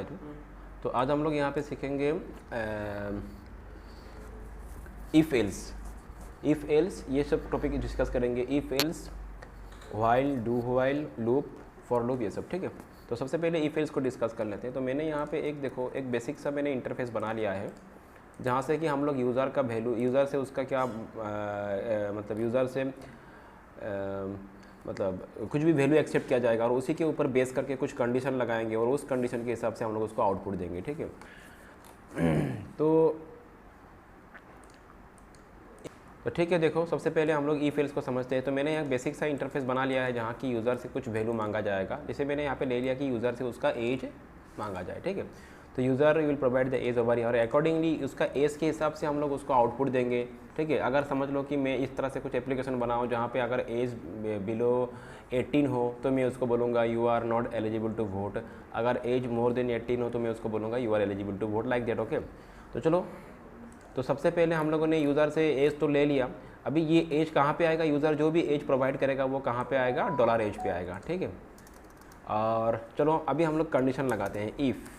तो आज हम लोग यहाँ पे सीखेंगे इफ़ एल्स ये सब टॉपिक डिस्कस करेंगे। If else, while, do while, loop, for loop, ये सब। ठीक है, तो सबसे पहले इफ़ एल्स को डिस्कस कर लेते हैं। तो मैंने यहाँ पे एक बेसिक सा मैंने इंटरफेस बना लिया है, जहाँ से कि हम लोग यूज़र का वैल्यू, यूज़र से उसका क्या मतलब यूज़र से मतलब कुछ भी वैल्यू एक्सेप्ट किया जाएगा और उसी के ऊपर बेस करके कुछ कंडीशन लगाएंगे और उस कंडीशन के हिसाब से हम लोग उसको आउटपुट देंगे। ठीक है, तो ठीक है, देखो सबसे पहले हम लोग इफ़ एल्स को समझते हैं। तो मैंने यहाँ बेसिक सा इंटरफेस बना लिया है जहाँ की यूज़र से कुछ वैल्यू मांगा जाएगा। जैसे मैंने यहाँ पे ले लिया कि यूज़र से उसका एज मांगा जाए। ठीक है, तो user will provide the age over here और अकॉर्डिंगली उसका एज के हिसाब से हम लोग उसको आउटपुट देंगे। ठीक है, अगर समझ लो कि मैं इस तरह से कुछ एप्लीकेशन बनाऊँ जहाँ पे अगर एज बिलो 18 हो तो मैं उसको बोलूँगा you are not eligible to vote. अगर एज मोर देन 18 हो तो मैं उसको बोलूँगा you are eligible to vote, like that. Okay, तो चलो, तो सबसे पहले हम लोगों ने यूज़र से एज तो ले लिया। अभी ये एज कहाँ पे आएगा, यूज़र जो भी एज प्रोवाइड करेगा वो कहाँ पे आएगा, डॉलर एज पे आएगा। ठीक है, और चलो अभी हम लोग कंडीशन लगाते हैं इफ़।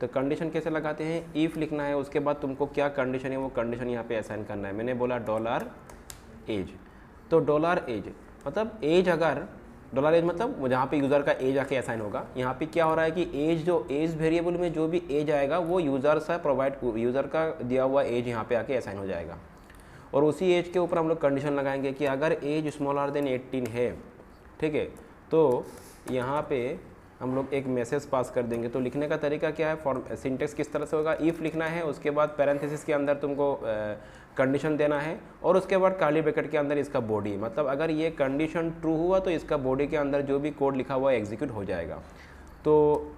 तो कंडीशन कैसे लगाते हैं, इफ़ लिखना है, उसके बाद तुमको क्या कंडीशन है वो कंडीशन यहाँ पे असाइन करना है। मैंने बोला डॉलर एज, तो डॉलर एज मतलब एज, अगर डॉलर एज मतलब जहाँ पे यूज़र का एज आके असाइन होगा। यहाँ पे क्या हो रहा है कि एज, जो एज वेरिएबल में जो भी एज आएगा वो यूज़र से प्रोवाइड, यूज़र का दिया हुआ एज यहाँ पे आके असाइन हो जाएगा और उसी एज के ऊपर हम लोग कंडीशन लगाएंगे कि अगर एज स्मॉलर देन 18 है। ठीक है, तो यहाँ पे हम लोग एक मैसेज पास कर देंगे। तो लिखने का तरीका क्या है, फॉर्म सिंटेक्स किस तरह से होगा, इफ़ लिखना है, उसके बाद पैरेंथेसिस के अंदर तुमको कंडीशन देना है और उसके बाद कर्ली ब्रैकेट के अंदर इसका बॉडी, मतलब अगर ये कंडीशन ट्रू हुआ तो इसका बॉडी के अंदर जो भी कोड लिखा हुआ है एग्जीक्यूट हो जाएगा। तो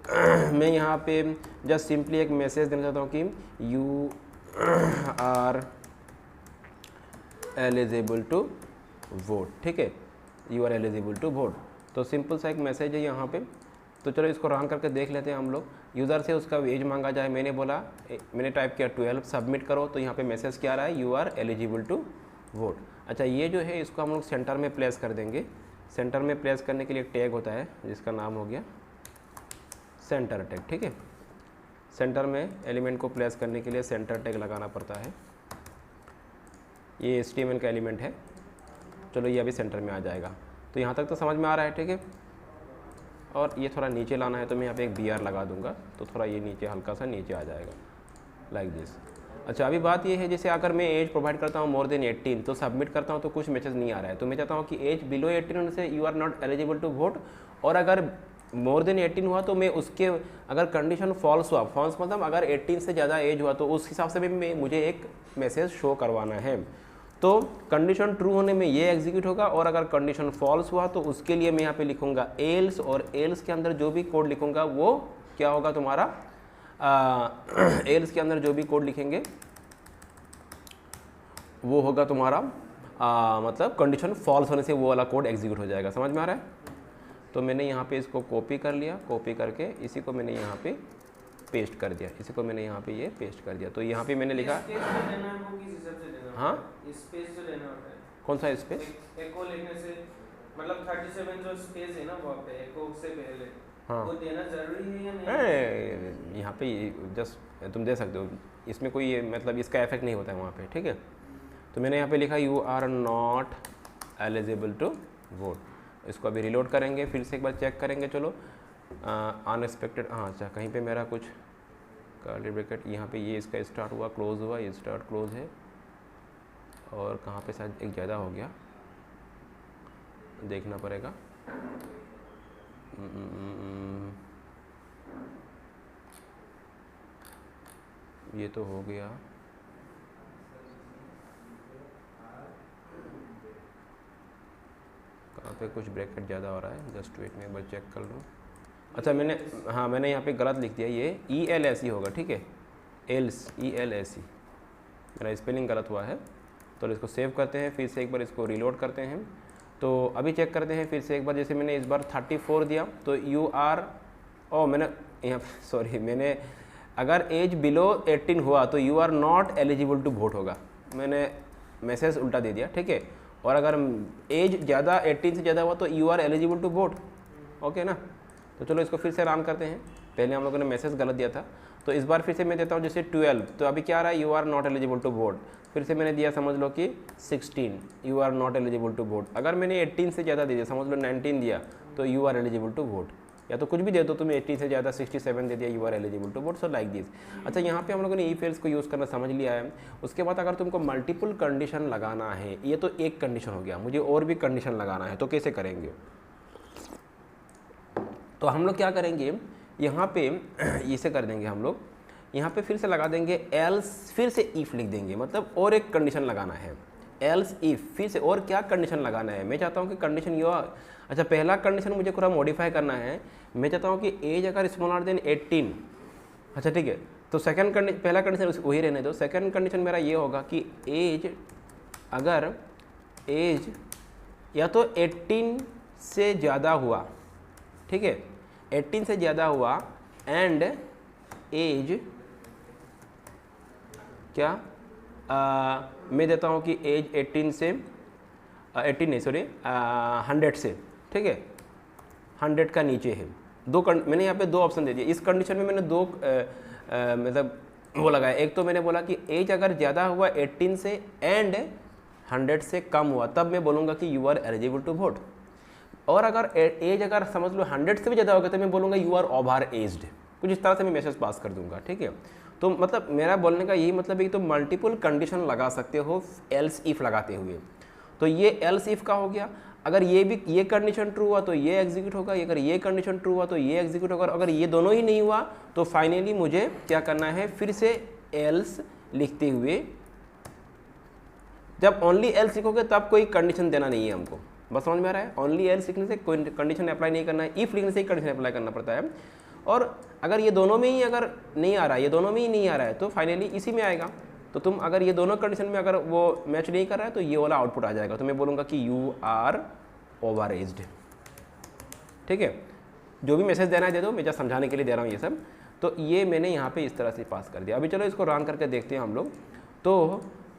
मैं यहाँ पे जस्ट सिंपली एक मैसेज देना चाहता हूँ कि you are eligible to vote. ठीक है, you are eligible to vote, तो सिंपल सा एक मैसेज है यहाँ पे। तो चलो इसको रन करके देख लेते हैं हम लोग। यूज़र से उसका एज मांगा जाए, मैंने टाइप किया 12, सबमिट करो। तो यहाँ पे मैसेज क्या आ रहा है, you are eligible to vote. अच्छा, ये जो है इसको हम लोग सेंटर में प्लेस कर देंगे। सेंटर में प्लेस करने के लिए एक टैग होता है जिसका नाम हो गया सेंटर टैग। ठीक है, सेंटर में एलिमेंट को प्लेस करने के लिए सेंटर टैग लगाना पड़ता है। ये HTML का एलिमेंट है। चलो ये अभी सेंटर में आ जाएगा। तो यहाँ तक तो समझ में आ रहा है। ठीक है, और ये थोड़ा नीचे लाना है तो मैं यहाँ पे एक BR लगा दूंगा, तो थोड़ा ये नीचे, हल्का सा नीचे आ जाएगा, लाइक दिस। अच्छा, अभी बात ये है, जैसे अगर मैं एज प्रोवाइड करता हूँ मोर देन 18 तो सबमिट करता हूँ तो कुछ मैसेज नहीं आ रहा है। तो मैं चाहता हूँ कि एज बिलो 18 होने से you are not eligible to vote, और अगर मोर देन 18 हुआ तो मैं उसके, अगर कंडीशन फॉल्स हुआ, फॉल्स मतलब अगर 18 से ज़्यादा एज हुआ तो उस हिसाब से भी मुझे एक मैसेज शो करवाना है। तो कंडीशन ट्रू होने में ये एग्जीक्यूट होगा और अगर कंडीशन फॉल्स हुआ तो उसके लिए मैं यहाँ पे लिखूंगा एल्स, और एल्स के अंदर जो भी कोड लिखूंगा वो क्या होगा तुम्हारा, एल्स के अंदर जो भी कोड लिखेंगे वो होगा तुम्हारा मतलब कंडीशन फॉल्स होने से वो वाला कोड एग्जीक्यूट हो जाएगा। समझ में आ रहा है? तो मैंने यहाँ पे इसको कॉपी कर लिया, कॉपी करके इसी को मैंने यहाँ पे पेस्ट कर दिया, इसी को मैंने यहाँ पे ये पेस्ट कर दिया। तो यहाँ पे मैंने लिखा, हाँ स्पेस जो लेना होता है, कौन सा स्पेस, एको लिखने से मतलब 37 जो स्पेस है ना वहाँ पे एको से पहले, हाँ वो देना जरूरी है या नहीं? यहाँ पे जस्ट तुम दे सकते हो, इसमें कोई ये मतलब इसका इफेक्ट नहीं होता है वहाँ पे। ठीक है, तो मैंने यहाँ पे लिखा you are not eligible to vote. इसको अभी रिलोड करेंगे, फिर से एक बार चेक करेंगे। चलो अनएक्सपेक्टेड, हाँ अच्छा, कहीं पे मेरा कुछ कर्ली ब्रैकेट, यहाँ पे ये इसका स्टार्ट हुआ, क्लोज हुआ, ये स्टार्ट क्लोज है, और कहाँ पे शायद एक ज़्यादा हो गया, देखना पड़ेगा। ये तो हो गया, कहाँ पे कुछ ब्रैकेट ज़्यादा हो रहा है, जस्ट वेट में एक बार चेक कर लूँ। अच्छा मैंने यहाँ पे गलत लिख दिया, ये ELSE होगा। ठीक है, एल्स, ELSE, मेरा स्पेलिंग गलत हुआ है। तो इसको सेव करते हैं, फिर से एक बार इसको रिलोड करते हैं। तो अभी चेक करते हैं फिर से एक बार, जैसे मैंने इस बार 34 दिया तो यू आर, मैंने यहाँ सॉरी, मैंने अगर एज बिलो 18 हुआ तो you are not eligible to vote होगा, मैंने मैसेज उल्टा दे दिया। ठीक है, और अगर एज ज़्यादा 18 से ज़्यादा हुआ तो you are eligible to vote. Okay ना, तो चलो इसको फिर से रन करते हैं। पहले हम लोगों ने मैसेज गलत दिया था, तो इस बार फिर से मैं देता हूँ जैसे 12, तो अभी क्या आ रहा है, you are not eligible to vote. फिर से मैंने दिया समझ लो कि 16, you are not eligible to vote. अगर मैंने 18 से ज़्यादा दे दिया, समझ लो 19 दिया, तो you are eligible to vote. या तो कुछ भी दे दो, तुम्हें 18 से ज़्यादा 67 दे दिया, you are eligible to vote. So like this. अच्छा, यहाँ पे हम लोगों ने इफ एल्स को यूज़ करना समझ लिया है। उसके बाद अगर तुमको मल्टीपल कंडीशन लगाना है, ये तो एक कंडीशन हो गया, मुझे और भी कंडीशन लगाना है, तो कैसे करेंगे? तो हम लोग क्या करेंगे, यहाँ पे इसे कर देंगे हम लोग, यहाँ पे फिर से लगा देंगे एल्स, फिर से इफ़ लिख देंगे, मतलब और एक कंडीशन लगाना है। एल्स इफ़, फिर से और क्या कंडीशन लगाना है? मैं चाहता हूँ कि कंडीशन ये, अच्छा पहला कंडीशन मुझे थोड़ा मॉडिफाई करना है। मैं चाहता हूँ कि एज अगर स्मॉलर देन 18, अच्छा ठीक है, तो सेकंड कंडीशन, पहला कंडीशन वही रहने दो। सेकंड कंडीशन मेरा ये होगा कि एज, अगर एज या तो 18 से ज़्यादा हुआ, ठीक है, 18 से ज़्यादा हुआ, एंड एज क्या, मैं देता हूँ कि एज 18 से 18 नहीं सॉरी 100 से, ठीक है, 100 का नीचे है। मैंने यहाँ पे दो ऑप्शन दे दिए। इस कंडीशन में मैंने दो मतलब वो लगाया। एक तो मैंने बोला कि एज अगर ज़्यादा हुआ 18 से एंड 100 से कम हुआ, तब मैं बोलूँगा कि you are eligible to vote. और अगर एज अगर समझ लो 100 से भी ज़्यादा होगा, तो मैं बोलूँगा यू आर ओवर एज्ड। कुछ इस तरह से मैं मैसेज पास कर दूंगा, ठीक है। तो मतलब मेरा बोलने का यही मतलब है कि तुम मल्टीपल कंडीशन लगा सकते हो एल्स इफ़ लगाते हुए। तो ये एल्स इफ़ का हो गया। अगर ये कंडीशन ट्रू हुआ तो ये एग्जीक्यूट होगा, अगर ये कंडीशन ट्रू हुआ तो ये एग्जीक्यूट होगा। अगर ये दोनों ही नहीं हुआ तो फाइनली मुझे क्या करना है, फिर से एल्स लिखते हुए, जब ओनली एल्स लिखोगे तब कोई कंडीशन देना नहीं है हमको, बस समझ में आ रहा है। ओनली एल्स लिखने से कोई कंडीशन अप्लाई नहीं करना है, इफ़ लिखने से ही कंडीशन अप्लाई करना पड़ता है। और अगर ये दोनों में ही अगर नहीं आ रहा है, ये दोनों में ही नहीं आ रहा है, तो फाइनली इसी में आएगा। तो तुम अगर ये दोनों कंडीशन में अगर वो मैच नहीं कर रहा है तो ये वाला आउटपुट आ जाएगा। तो मैं बोलूँगा कि यू आर ओवर एज्ड, ठीक है। जो भी मैसेज देना है दे दो, मैं जस्ट समझाने के लिए दे रहा हूँ ये सब। तो ये मैंने यहाँ पे इस तरह से पास कर दिया। अभी चलो इसको रन करके देखते हैं हम लोग। तो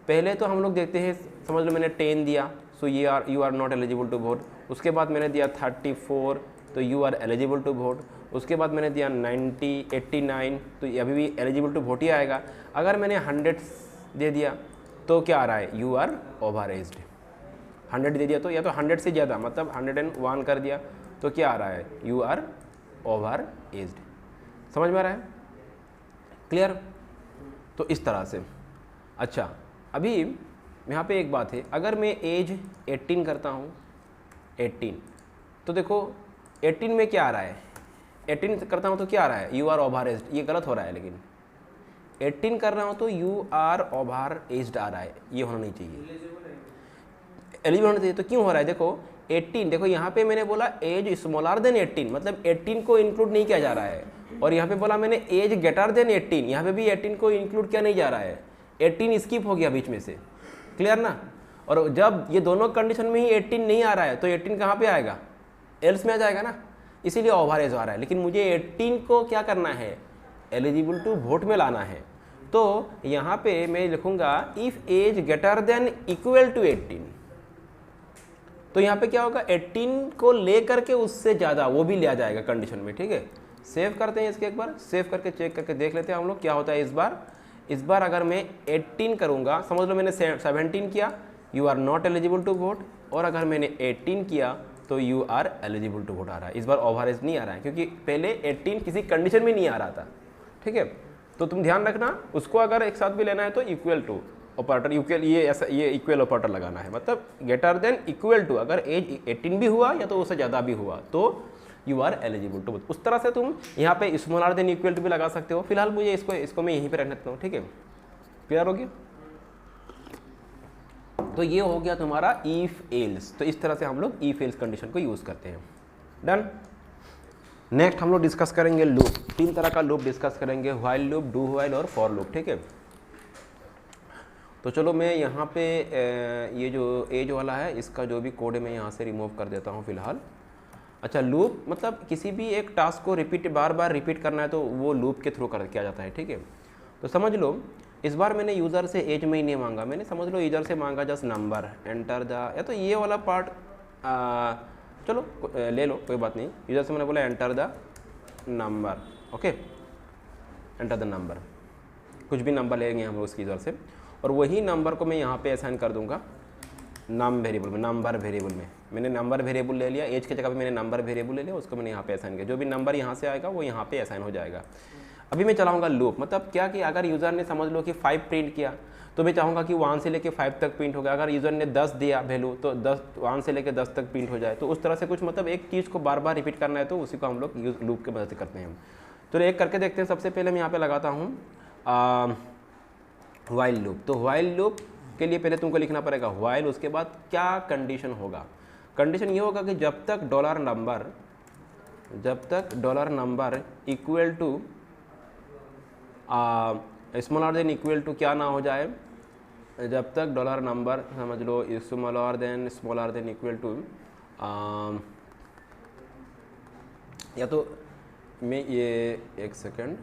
पहले तो हम लोग देखते हैं, समझ लो मैंने 10 दिया, so you are not eligible to vote. उसके बाद मैंने दिया 34, तो you are eligible to vote. उसके बाद मैंने दिया 90, 89, तो ये अभी भी एलिजिबल टू वोट ही आएगा। अगर मैंने 100 दे दिया तो क्या आ रहा है, यू आर ओवर एज्ड। 100 दे दिया तो, या तो 100 से ज़्यादा, मतलब 101 कर दिया तो क्या आ रहा है, यू आर ओवर एज्ड। समझ में आ रहा है, क्लियर? तो इस तरह से। अच्छा, अभी यहाँ पे एक बात है, अगर मैं एज 18 करता हूँ, 18, तो देखो 18 में क्या आ रहा है, 18 करता हूँ तो क्या आ रहा है, यू आर ओवर एज्ड। ये गलत हो रहा है, लेकिन 18 कर रहा हूँ तो यू आर ओवर एज्ड आ रहा है, ये होना नहीं चाहिए, एलिजिबल होना चाहिए। तो क्यों हो रहा है, देखो 18, देखो यहाँ पे मैंने बोला एज स्मॉलर देन 18, मतलब 18 को इंक्लूड नहीं किया जा रहा है। और यहाँ पे बोला मैंने एज ग्रेटर देन 18, यहाँ पे भी 18 को इंक्लूड किया नहीं जा रहा है, 18 स्किप हो गया बीच में से, क्लियर ना। और जब ये दोनों कंडीशन में ही 18 नहीं आ रहा है तो 18 कहाँ पे आएगा, एल्स में आ जाएगा ना, इसीलिए ओवर एज आ रहा है। लेकिन मुझे 18 को क्या करना है, एलिजिबल टू वोट में लाना है। तो यहाँ पे मैं लिखूंगा if age greater than equal to 18, तो यहाँ पे क्या होगा, 18 को ले करके उससे ज़्यादा वो भी लिया जाएगा कंडीशन में, ठीक है। सेव करते हैं इसके, एक बार सेव करके चेक करके देख लेते हैं हम लोग क्या होता है इस बार अगर मैं 18 करूँगा, समझ लो मैंने 17 किया, you are not eligible to vote. और अगर मैंने 18 किया तो you are eligible to vote आ रहा है। इस बार ओवरेज नहीं आ रहा है, क्योंकि पहले 18 किसी कंडीशन में नहीं आ रहा था, ठीक है। तो तुम ध्यान रखना, उसको अगर एक साथ भी लेना है तो इक्वल टू ऑपरेटर, इक्वल, ये ऐसा, ये इक्वल ऑपरेटर लगाना है, मतलब ग्रेटर देन इक्वल टू, अगर एज 18 भी हुआ या तो उससे ज़्यादा भी हुआ तो यू आर एलिजिबल टू। उस तरह से तुम यहाँ पे स्मॉलर देन इक्वल टू भी लगा सकते हो। फिलहाल मुझे इसको मैं यहीं पे रख देता हूँ, ठीक है, क्लियर हो गया। तो ये हो गया तुम्हारा इफ एल्स। तो इस तरह से हम लोग इफ एल्स कंडीशन को यूज़ करते हैं। डन। नेक्स्ट हम लोग डिस्कस करेंगे लूप। 3 तरह का लूप डिस्कस करेंगे, व्हाइल लूप, डू व्हाइल और फॉर लूप, ठीक है। तो चलो मैं यहाँ पे ये जो एज वाला है इसका जो भी कोड है मैं यहाँ से रिमूव कर देता हूँ फिलहाल। अच्छा, लूप मतलब किसी भी एक टास्क को बार बार रिपीट करना है तो वो लूप के थ्रू किया जाता है, ठीक है। तो समझ लो इस बार मैंने यूज़र से एज में ही नहीं मांगा, मैंने समझ लो यूज़र से मांगा जस्ट नंबर, एंटर द, या तो ये वाला पार्ट चलो ले लो, कोई बात नहीं। यूज़र से मैंने बोला enter the number okay, enter the number, कुछ भी नंबर लेंगे हम लोग उसकी यूज़र से, और वही नंबर को मैं यहाँ पे असाइन कर दूंगा नम वेरिएबल में, नंबर वेरिएबल में। मैंने नंबर वेरिएबल ले लिया, एज की जगह पे मैंने नंबर वेरिएबल ले लिया, उसको मैंने यहाँ पे असाइन किया। जो भी नंबर यहाँ से आएगा वो यहाँ पे असाइन हो जाएगा। अभी मैं चलाऊंगा लूप, मतलब क्या कि अगर यूज़र ने समझ लो कि 5 प्रिंट किया तो मैं चाहूँगा कि 1 से लेके 5 तक प्रिंट हो गया। अगर यूज़र ने 10 दिया वैल्यू तो 1 से लेके 10 तक प्रिंट हो जाए। तो उस तरह से कुछ, मतलब एक चीज़ को बार बार रिपीट करना है तो उसी को हम लोग लूप की मदद से करते हैं। तो एक करके देखते हैं। सबसे पहले मैं यहाँ पे लगाता हूँ व्हाइल लूप। तो व्हाइल लूप के लिए पहले तुमको लिखना पड़ेगा व्हाइल, उसके बाद क्या कंडीशन होगा। कंडीशन ये होगा कि जब तक dollar number equal to smaller than equal to क्या ना हो जाए, जब तक डॉलर नंबर समझ लो स्मॉलर देन इक्वल टू, या तो मैं ये एक सेकेंड,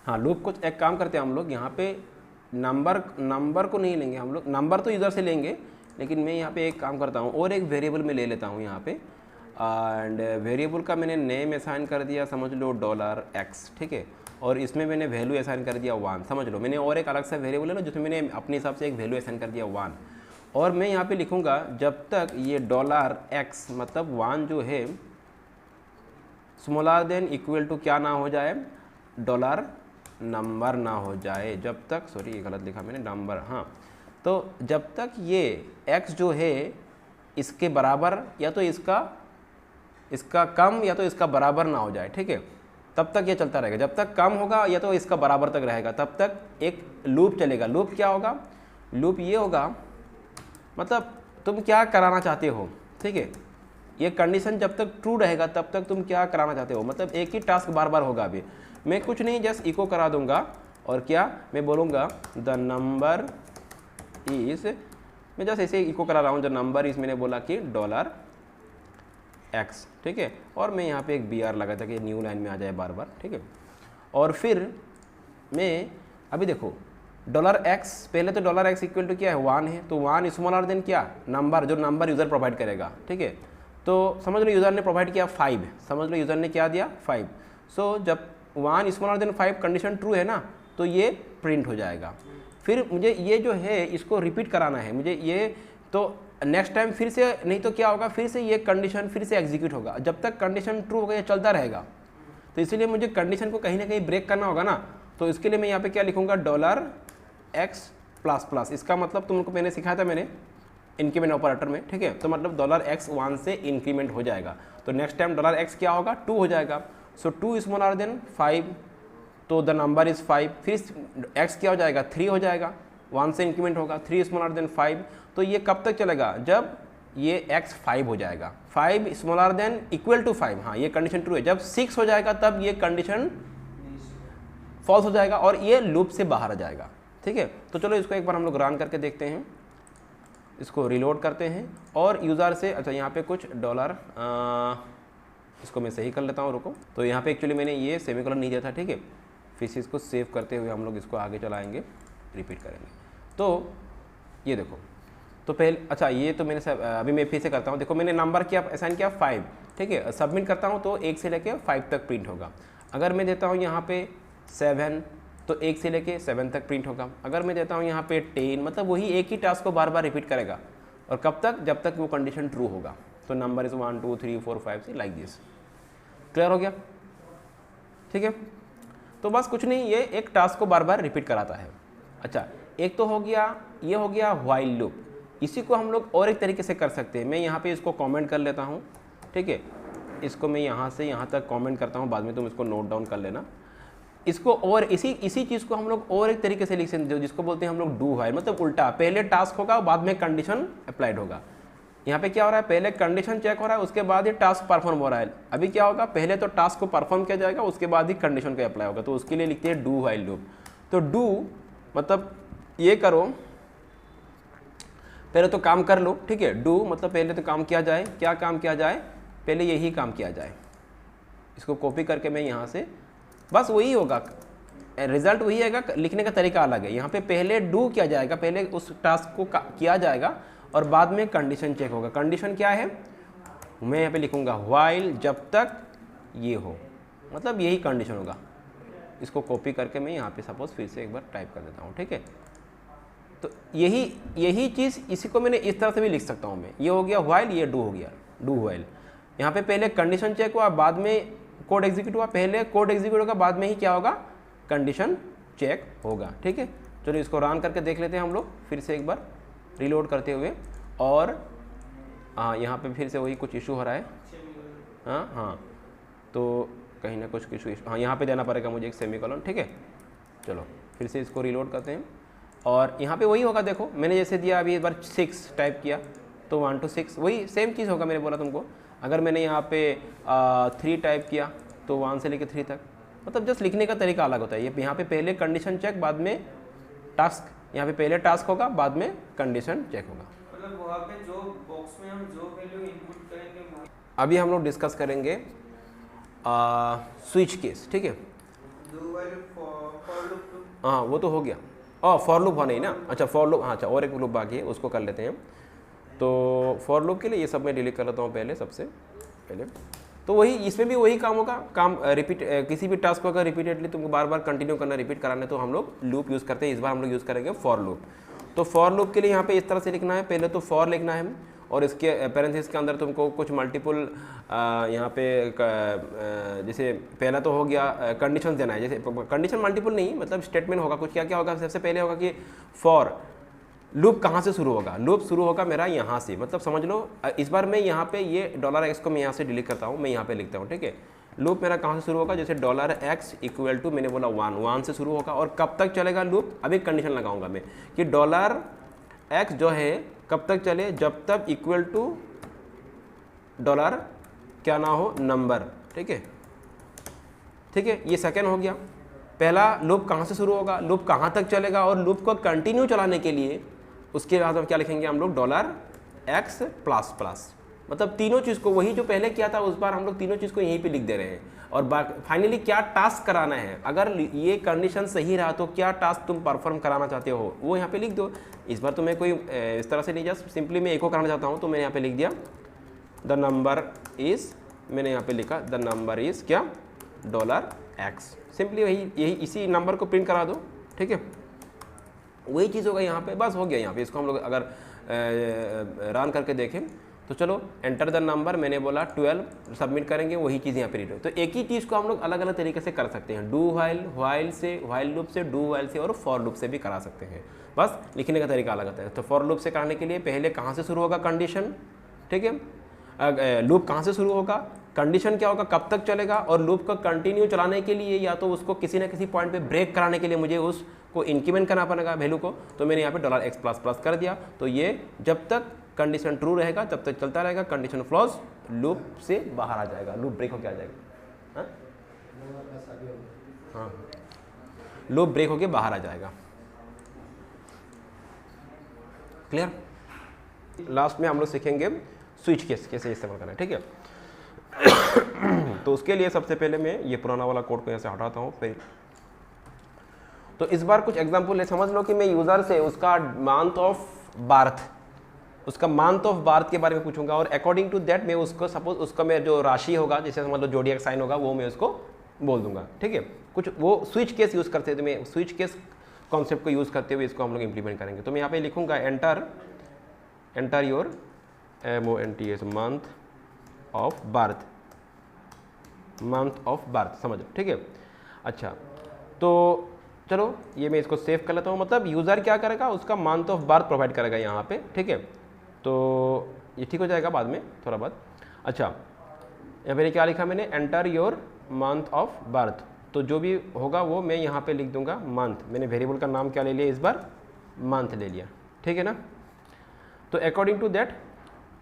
हाँ लूप को एक काम करते हैं हम लोग, यहाँ पे नंबर को नहीं लेंगे हम लोग, नंबर तो यूज़र से लेंगे, लेकिन मैं यहाँ पे एक काम करता हूँ और एक वेरिएबल में ले लेता हूँ यहाँ पे, एंड वेरिएबल का मैंने नेम असाइन कर दिया समझ लो $x, ठीक है, और इसमें मैंने वैल्यू असाइन कर दिया 1, समझ लो। मैंने और एक अलग सा वेरिएबल है ना जिसमें मैंने अपने हिसाब से एक वैल्यू असाइन कर दिया 1, और मैं यहाँ पे लिखूँगा जब तक ये $x मतलब 1 जो है स्मॉलर देन इक्वल टू क्या ना हो जाए, डॉलर नंबर ना हो जाए, जब तक, सॉरी ये गलत लिखा मैंने, नंबर, हाँ, तो जब तक ये x जो है इसके बराबर या तो इसका कम या तो इसका बराबर ना हो जाए, ठीक है, तब तक ये चलता रहेगा। जब तक कम होगा या तो इसका बराबर तक रहेगा तब तक एक लूप चलेगा। लूप क्या होगा, लूप ये होगा, मतलब तुम क्या कराना चाहते हो, ठीक है, ये कंडीशन जब तक ट्रू रहेगा तब तक तुम क्या कराना चाहते हो, मतलब एक ही टास्क बार बार होगा। अभी मैं कुछ नहीं, जस्ट इको करा दूंगा, और क्या मैं बोलूँगा द नंबर इज़, मैं जस्ट ऐसे इको करा रहा हूँ, द नंबर इज़ मैंने बोला कि $x, ठीक है, और मैं यहाँ पे एक BR लगा था कि न्यू लाइन में आ जाए बार बार, ठीक है। और फिर मैं अभी देखो $x, पहले तो $x इक्वल टू क्या है, 1 है, तो 1 स्मॉलर देन क्या, नंबर, जो नंबर यूज़र प्रोवाइड करेगा, ठीक है। तो समझ लो यूज़र ने प्रोवाइड किया 5, समझ लो यूज़र ने क्या दिया 5, सो जब 1 स्मॉलर देन 5 कंडीशन ट्रू है ना तो ये प्रिंट हो जाएगा। फिर मुझे ये जो है इसको रिपीट कराना है मुझे ये, तो नेक्स्ट टाइम फिर से, नहीं तो क्या होगा, फिर से ये कंडीशन फिर से एग्जीक्यूट होगा। जब तक कंडीशन ट्रू होगा ये चलता रहेगा, तो इसीलिए मुझे कंडीशन को कहीं ना कहीं ब्रेक करना होगा ना, तो इसके लिए मैं यहाँ पे क्या लिखूँगा $x++। इसका मतलब तुमको मैंने सिखाया था मैंने इंक्रीमेंट ऑपरेटर में, ठीक है, तो मतलब $x 1 से इंक्रीमेंट हो जाएगा, तो नेक्स्ट टाइम $x क्या होगा, 2 हो जाएगा, सो 2 स्मॉलर देन 5, तो द नंबर इज़ 5, फिर x क्या हो जाएगा, 3 हो जाएगा, 1 से इंक्रीमेंट होगा, 3 स्मॉलर देन 5, तो ये कब तक चलेगा, जब ये x 5 हो जाएगा, 5 स्मॉलर देन इक्वल टू 5, हाँ ये कंडीशन ट्रू है। जब 6 हो जाएगा तब ये कंडीशन फॉल्स हो जाएगा और ये लूप से बाहर आ जाएगा, ठीक है। तो चलो इसको एक बार हम लोग रन करके देखते हैं, इसको रिलोड करते हैं और यूज़र से, अच्छा यहाँ पे कुछ डॉलर, इसको मैं सही कर लेता हूँ, रुको। तो यहाँ पे एक्चुअली मैंने ये सेमीकोलन नहीं दिया था, ठीक है, फिर से इसको सेव करते हुए हम लोग इसको आगे चलाएंगे, रिपीट करेंगे। तो ये देखो, तो पहले, अच्छा ये तो मैंने अभी मैं फिर से करता हूँ, देखो मैंने नंबर क्या असाइन किया 5, ठीक है, सबमिट करता हूँ तो 1 से लेके 5 तक प्रिंट होगा। अगर मैं देता हूँ यहाँ पे 7 तो 1 से लेके 7 तक प्रिंट होगा। अगर मैं देता हूँ यहाँ पे 10, मतलब वही एक ही टास्क को बार बार रिपीट करेगा, और कब तक, जब तक वो कंडीशन ट्रू होगा। तो नंबर इज़ 1 2 3 4 5 से लाइक दिस। क्लियर हो गया, ठीक है। तो बस कुछ नहीं, ये एक टास्क को बार बार रिपीट कराता है। अच्छा, एक तो हो गया, ये हो गया व्हाइल लूप। इसी को हम लोग और एक तरीके से कर सकते हैं। मैं यहाँ पे इसको कमेंट कर लेता हूँ, ठीक है, इसको मैं यहाँ से यहाँ तक कमेंट करता हूँ, बाद में तुम इसको नोट डाउन कर लेना इसको। और इसी चीज़ को हम लोग और एक तरीके से लिख सकते हैं, जिसको बोलते हैं हम लोग डू व्हाइल, मतलब उल्टा, पहले टास्क होगा बाद में कंडीशन अप्लाइड होगा। यहाँ पे क्या हो रहा है, पहले कंडीशन चेक हो रहा है, उसके बाद ही टास्क परफॉर्म हो रहा है। अभी क्या होगा, पहले तो टास्क को परफॉर्म किया जाएगा, उसके बाद ही कंडीशन को अप्लाई होगा। तो उसके लिए लिखते हैं डू व्हाइल लूप। तो डू मतलब ये करो, पहले तो काम कर लो, ठीक है। डू मतलब पहले तो काम किया जाए, क्या काम किया जाए, पहले यही काम किया जाए। इसको कॉपी करके मैं यहाँ से, बस वही होगा, रिजल्ट वही आएगा, लिखने का तरीका अलग है। यहाँ पे पहले डू किया जाएगा, पहले उस टास्क को किया जाएगा और बाद में कंडीशन चेक होगा। कंडीशन क्या है, मैं यहाँ पे लिखूँगा व्हाइल, जब तक ये हो, मतलब यही कंडीशन होगा। इसको कॉपी करके मैं यहाँ पे सपोज फिर से एक बार टाइप कर देता हूँ, ठीक है। तो यही चीज़ इसी को मैंने इस तरह से भी लिख सकता हूँ मैं, ये हो गया व्हाइल, ये डू हो गया डू व्हाइल। यहाँ पे पहले कंडीशन चेक हुआ, बाद में कोड एग्जीक्यूट हुआ, पहले कोड एग्जीक्यूट होगा, बाद में ही क्या होगा, कंडीशन चेक होगा, ठीक है। चलो इसको रन करके देख लेते हैं हम लोग फिर से एक बार रीलोड करते हुए। और हाँ, यहाँ पे फिर से वही कुछ इशू हो रहा है, हाँ, तो कहीं ना कुछ इशू, हाँ यहाँ पे देना पड़ेगा मुझे एक सेमीकोलन, ठीक है। चलो फिर से इसको रीलोड करते हैं और यहाँ पे वही होगा, देखो मैंने जैसे दिया अभी एक बार 6 टाइप किया तो 1 to 6 वही सेम चीज़ होगा, मैंने बोला तुमको। अगर मैंने यहाँ पे 3 टाइप किया तो 1 से लेकर 3 तक, मतलब जस्ट लिखने का तरीका अलग होता है। ये यहाँ पे पहले कंडीशन चेक, बाद में टास्क, यहाँ पे पहले टास्क होगा, बाद में कंडीशन चेक होगा। मतलब वहाँ पे जो बॉक्स में हम जो वैल्यू इनपुट करेंगे वो अभी हम लोग डिस्कस करेंगे स्विच केस, ठीक है। हाँ वो तो हो गया, फॉर लूप हो नहीं ना, अच्छा फॉर लूप, हाँ अच्छा और एक लूप बाकी है, उसको कर लेते हैं। तो फॉर लूप के लिए ये सब मैं डिलीट कर लेता हूँ पहले, सबसे पहले। तो वही इसमें भी वही काम होगा, काम रिपीट, किसी भी टास्क को अगर रिपीटेडली तुमको बार बार कंटिन्यू करना, रिपीट कराना, तो हम लोग लूप यूज़ करते हैं। इस बार हम लोग यूज़ करेंगे फॉर लूप। तो फॉर लूप के लिए यहाँ पे इस तरह से लिखना है, पहले तो फॉर लिखना है और इसके पैरेंथेसिस के अंदर तुमको कुछ मल्टीपल यहाँ पे जैसे पहला तो हो गया कंडीशन देना है, जैसे कंडीशन मल्टीपल नहीं, मतलब स्टेटमेंट होगा कुछ, क्या क्या होगा। सबसे पहले होगा कि फॉर लूप कहाँ से शुरू होगा, लूप शुरू होगा मेरा यहाँ से, मतलब समझ लो इस बार मैं यहाँ पे ये $x को मैं यहाँ से डिलीट करता हूँ, मैं यहाँ पे लिखता हूँ, ठीक है। लूप मेरा कहाँ से शुरू होगा, जैसे $x इक्वल टू मैंने बोला 1 से शुरू होगा और कब तक चलेगा लूप, अभी कंडीशन लगाऊंगा मैं कि $x जो है कब तक चले, जब तक इक्वल टू डॉलर क्या ना हो नंबर, ठीक है, ठीक है। ये सेकेंड हो गया। पहला लूप कहाँ से शुरू होगा, लूप कहाँ तक चलेगा, और लूप को कंटिन्यू चलाने के लिए उसके बाद हम क्या लिखेंगे हम लोग $x प्लस प्लस, मतलब तीनों चीज़ को, वही जो पहले किया था उस बार हम लोग तीनों चीज़ को यहीं पे लिख दे रहे हैं। और फाइनली क्या टास्क कराना है, अगर ये कंडीशन सही रहा तो क्या टास्क तुम परफॉर्म कराना चाहते हो वो यहाँ पे लिख दो। इस बार तो मैं कोई इस तरह से नहीं, जस्ट सिंपली मैं एको कराना चाहता हूँ, तो मैंने यहाँ पे लिख दिया द नंबर इज़, मैंने यहाँ पे लिखा द नंबर इज़ क्या $x, सिंपली यही इसी नंबर को प्रिंट करा दो, ठीक है। वही चीज़ होगा यहाँ पे, बस हो गया। यहाँ पे इसको हम लोग अगर रन करके देखें तो चलो एंटर द नंबर, मैंने बोला 12, सबमिट करेंगे, वही चीज़ यहाँ पे रीड हो। तो एक ही चीज़ को हम लोग अलग अलग तरीके से कर सकते हैं, डू व्हाइल से, व्हाइल लूप से, डू व्हाइल से और फॉर लूप से भी करा सकते हैं, बस लिखने का तरीका अलग आता है। तो फॉर लूप से कराने के लिए पहले कहाँ से शुरू होगा कंडीशन, ठीक है, लूप कहाँ से शुरू होगा, कंडीशन क्या होगा, कब तक चलेगा, और लूप को कंटिन्यू चलाने के लिए या तो उसको किसी ना किसी पॉइंट पे ब्रेक कराने के लिए मुझे उसको इंक्रीमेंट करना पड़ेगा वैल्यू को, तो मैंने यहाँ पे $x प्लस प्लस कर दिया। तो ये जब तक कंडीशन ट्रू रहेगा तब तक चलता रहेगा, कंडीशन फ्लॉज लूप से बाहर आ जाएगा, लूप ब्रेक होकर आ जाएगा, हाँ लूप ब्रेक होकर बाहर आ जाएगा। क्लियर। लास्ट में हम लोग सीखेंगे स्विच केस कैसे इस्तेमाल करना है, ठीक है। तो उसके लिए सबसे पहले मैं ये पुराना वाला कोड को यहाँ से हटाता हूँ फिर। तो इस बार कुछ एग्जांपल है, समझ लो कि मैं यूज़र से उसका मंथ ऑफ बर्थ के बारे में पूछूंगा और अकॉर्डिंग टू दैट मैं उसको सपोज उसका मैं जो राशि होगा, जैसे समझ लो जोडिएक साइन होगा, वो मैं उसको बोल दूंगा, ठीक है। कुछ वो स्विच केस यूज़ करते हैं, तो मैं स्विच केस कॉन्सेप्ट को यूज़ करते हुए इसको हम लोग इंप्लीमेंट करेंगे। तो मैं यहाँ पे लिखूंगा enter your MONTH month of birth, समझो, ठीक है। अच्छा तो चलो ये मैं इसको सेव कर लेता हूँ, मतलब यूज़र क्या करेगा, उसका मंथ ऑफ बर्थ प्रोवाइड करेगा यहाँ पे, ठीक है। तो ये ठीक हो जाएगा बाद में थोड़ा बहुत। अच्छा यहाँ पे क्या लिखा मैंने, enter your month of birth, तो जो भी होगा वो मैं यहाँ पे लिख दूंगा मंथ। मैंने वेरिएबल का नाम क्या ले लिया इस बार, मंथ ले लिया, ठीक है ना। तो अकॉर्डिंग टू दैट,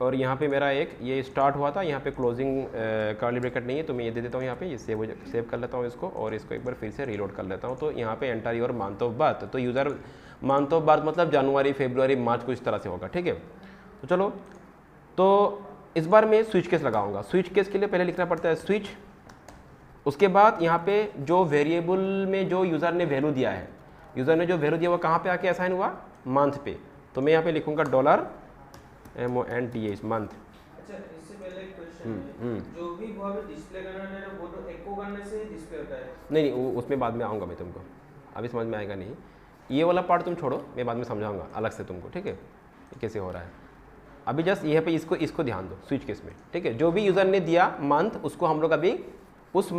और यहाँ पे मेरा एक ये स्टार्ट हुआ था, यहाँ पे क्लोजिंग कर्ली ब्रैकेट नहीं है, तो मैं ये दे देता हूँ यहाँ पे, ये सेव कर लेता हूँ इसको और इसको एक बार फिर से रीलोड कर लेता हूँ। तो यहाँ पे enter your month of birth, तो यूज़र मंथ ऑफ बर्थ मतलब जनवरी फरवरी मार्च कुछ तरह से होगा, ठीक है। तो चलो, तो इस बार मैं स्विच केस लगाऊंगा। स्विच केस के लिए पहले लिखना पड़ता है स्विच, उसके बाद यहाँ पे जो वेरिएबल में जो यूज़र ने वैल्यू दिया है, यूज़र ने जो वैल्यू दिया वो कहाँ पे आके असाइन हुआ, मंथ पे। तो मैं यहाँ पे लिखूंगा $MONTH मंथ। अच्छा इससे पहले एक क्वेश्चन क्वेश्चन है, जो भी वहाँ पे डिस्प्ले करना है ना, वो तो एको करने से डिस्प्ले होता है। नहीं उसमें बाद में आऊँगा मैं तुमको, अभी समझ में आएगा नहीं। ये वाला पार्ट तुम छोड़ो, मैं बाद में समझाऊंगा अलग से तुमको, ठीक है, कैसे हो रहा है। अभी जस्ट यहाँ पे इसको ध्यान दो स्विच केस में, ठीक है। जो भी यूज़र ने दिया मंथ, उसको हम लोग अभी उस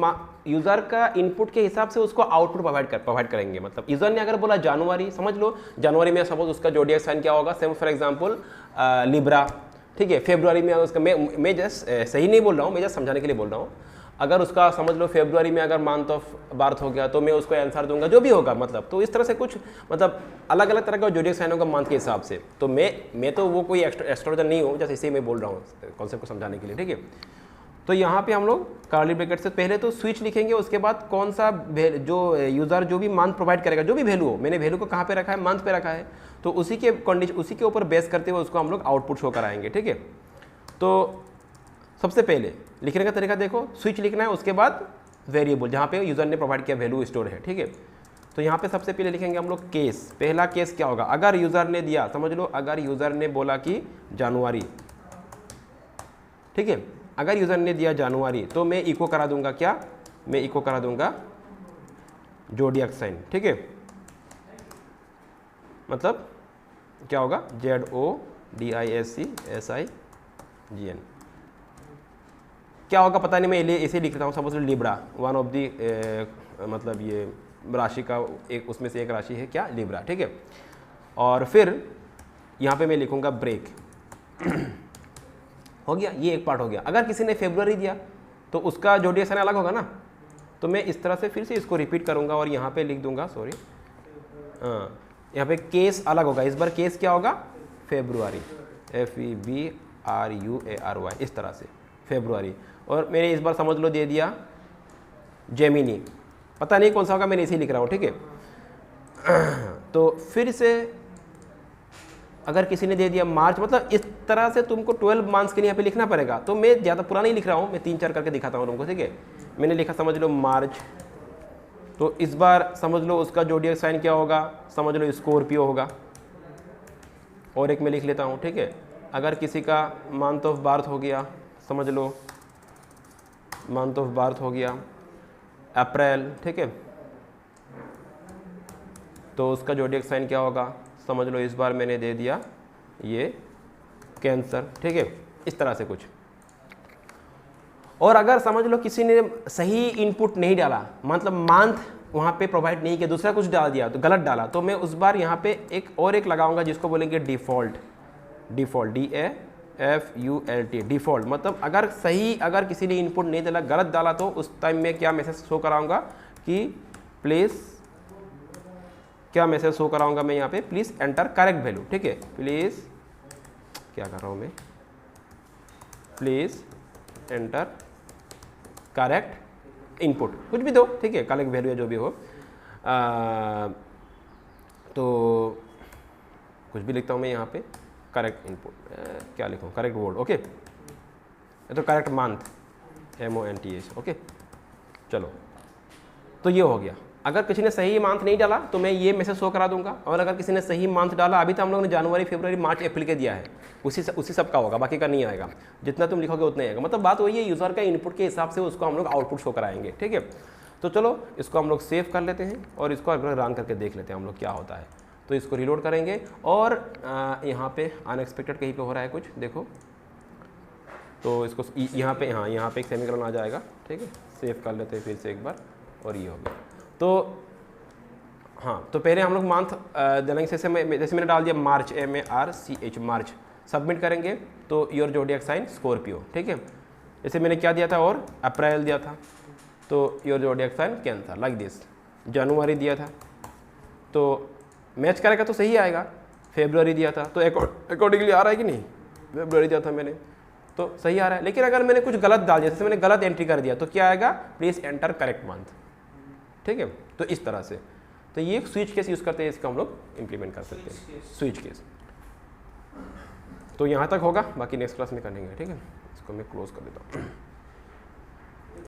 यूज़र का इनपुट के हिसाब से उसको आउटपुट प्रोवाइड करेंगे। मतलब यूज़र ने अगर बोला जनवरी, समझ लो जनवरी में सपोज उसका जोडिएक साइन क्या होगा, सेम फॉर एग्जांपल लिब्रा, ठीक है। फेब्रुआरी में उसका मैं जस्ट सही नहीं बोल रहा हूँ, मैं जस्ट समझाने के लिए बोल रहा हूँ। अगर उसका समझ लो फेब्रुआरी में अगर मंथ ऑफ बर्थ हो गया तो मैं उसको आंसर दूंगा जो भी होगा, मतलब तो इस तरह से कुछ मतलब अलग अलग तरह का जोडिएक साइन होगा मंथ के हिसाब से। तो मैं तो वो कोई एस्ट्रोलॉजर नहीं हूँ, जैसे इसे मैं बोल रहा हूँ कॉन्सेप्ट को समझाने के लिए, ठीक है। तो यहाँ पे हम लोग कर्ली ब्रैकेट से पहले तो स्विच लिखेंगे, उसके बाद कौन सा जो यूज़र जो भी मंथ प्रोवाइड करेगा, जो भी वैल्यू हो, मैंने वैल्यू को कहाँ पे रखा है, मंथ पे रखा है, तो उसी के कंडीशन उसी के ऊपर बेस करते हुए उसको हम लोग आउटपुट शो कराएंगे, ठीक है। तो सबसे पहले लिखने का तरीका देखो, स्विच लिखना है, उसके बाद वेरिएबल जहाँ पे यूज़र ने प्रोवाइड किया वैल्यू स्टोर है, ठीक है। तो यहाँ पे सबसे पहले लिखेंगे हम लोग केस। पहला केस क्या होगा, अगर यूज़र ने दिया, समझ लो अगर यूज़र ने बोला कि जनवरी, ठीक है, अगर यूज़र ने दिया जनवरी तो मैं इको करा दूंगा क्या, मैं इको करा दूंगा जोडिएक साइन, ठीक है। मतलब क्या होगा, ZODIACSIGN, क्या होगा पता नहीं, मैं इसे लिख रहा हूँ। Suppose Libra one of the मतलब ये राशि का एक, उसमें से एक राशि है क्या, लिब्रा, ठीक है। और फिर यहाँ पे मैं लिखूँगा ब्रेक हो गया, ये एक पार्ट हो गया। अगर किसी ने फेब्रुआरी दिया तो उसका जोडिएक साइन अलग होगा ना, तो मैं इस तरह से फिर से इसको रिपीट करूँगा और यहाँ पे लिख दूँगा, सॉरी हाँ, यहाँ पे केस अलग होगा। इस बार केस क्या होगा, फेब्रुआरी, FEBRUARY, इस तरह से फेब्रुआरी। और मैंने इस बार समझ लो दे दिया जेमिनी, पता नहीं कौन सा होगा, मैंने इसे लिख रहा हूँ, ठीक है। तो फिर से अगर किसी ने दे दिया मार्च, मतलब इस तरह से तुमको 12 मंथ्स के लिए यहाँ पे लिखना पड़ेगा। तो मैं ज़्यादा पूरा नहीं लिख रहा हूँ, मैं 3-4 करके दिखाता हूँ तुमको, ठीक है। मैंने लिखा समझ लो मार्च, तो इस बार समझ लो उसका जोडिएक साइन क्या होगा, समझ लो स्कॉर्पियो होगा। और एक मैं लिख लेता हूँ, ठीक है। अगर किसी का मंथ ऑफ बर्थ हो गया, समझ लो मंथ ऑफ बर्थ हो गया अप्रैल, ठीक है, तो उसका जोडिएक साइन क्या होगा, समझ लो इस बार मैंने दे दिया ये कैंसर, ठीक है, इस तरह से कुछ। और अगर समझ लो किसी ने सही इनपुट नहीं डाला, मतलब मंथ वहाँ पे प्रोवाइड नहीं किया, दूसरा कुछ डाल दिया, तो गलत डाला, तो मैं उस बार यहाँ पे एक लगाऊंगा जिसको बोलेंगे डिफ़ॉल्ट, DEFULT, डिफ़ॉल्ट। मतलब अगर किसी ने इनपुट नहीं डाला, गलत डाला, तो उस टाइम में क्या मैसेज शो कराऊंगा कि प्लीज़, क्या मैसेज शो कराऊंगा मैं यहाँ पे, प्लीज़ एंटर करेक्ट वैल्यू, ठीक है। प्लीज़, क्या कर रहा हूँ मैं, प्लीज़ एंटर करेक्ट इनपुट, कुछ भी दो, ठीक है, करेक्ट वैल्यू या जो भी हो। तो कुछ भी लिखता हूँ मैं यहाँ पे, करेक्ट इनपुट, क्या लिखूँ, करेक्ट वर्ड, ओके। तो करेक्ट मंथ, MONTH, ओके। चलो, तो ये हो गया। अगर किसी ने सही मंथ नहीं डाला तो मैं ये मैसेज शो करा दूंगा, और अगर किसी ने सही मंथ डाला, अभी तो हम लोगों ने जनवरी, फरवरी, मार्च, अप्रैल के दिया है, उसी सब का होगा, बाकी का नहीं आएगा। जितना तुम लिखोगे उतना ही आएगा। मतलब बात वही है, यूज़र का इनपुट के हिसाब से उसको हम लोग आउटपुट शो कराएंगे, ठीक है। तो चलो इसको हम लोग सेव कर लेते हैं और इसको रन करके देख लेते हैं हम लोग क्या होता है। तो इसको रिलोड करेंगे और यहाँ पे अनएक्सपेक्टेड कहीं पे हो रहा है कुछ, देखो, तो इसको यहाँ पे, हाँ यहाँ पे एक सेमीकोलन आ जाएगा, ठीक है। सेव कर लेते हैं फिर से एक बार, और ये हो गया। तो हाँ, तो पहले हम लोग मंथ डालेंगे, जैसे मैंने डाल दिया मार्च, MARCH, मार्च, सबमिट करेंगे तो योर जोडिएक साइन स्कॉर्पियो, ठीक है। जैसे मैंने क्या दिया था, और अप्रैल दिया था, तो your zodiac sign cancer, like this. जनवरी दिया था तो मैच करेगा तो सही आएगा। फेब्रुआरी दिया था तो अकॉर्डिंगली आ रहा है कि नहीं, फेब्रुआरी दिया था मैंने तो सही आ रहा है। लेकिन अगर मैंने कुछ गलत डाल दिया, जैसे मैंने गलत एंट्री कर दिया, तो क्या आएगा, प्लीज़ एंटर करेक्ट मंथ, ठीक है। तो इस तरह से, तो ये स्विच केस यूज़ करते हैं, इसका हम लोग इम्प्लीमेंट कर सकते हैं, स्विच केस। तो यहाँ तक होगा, बाकी नेक्स्ट क्लास में करेंगे, ठीक है। इसको मैं क्लोज कर देता हूँ।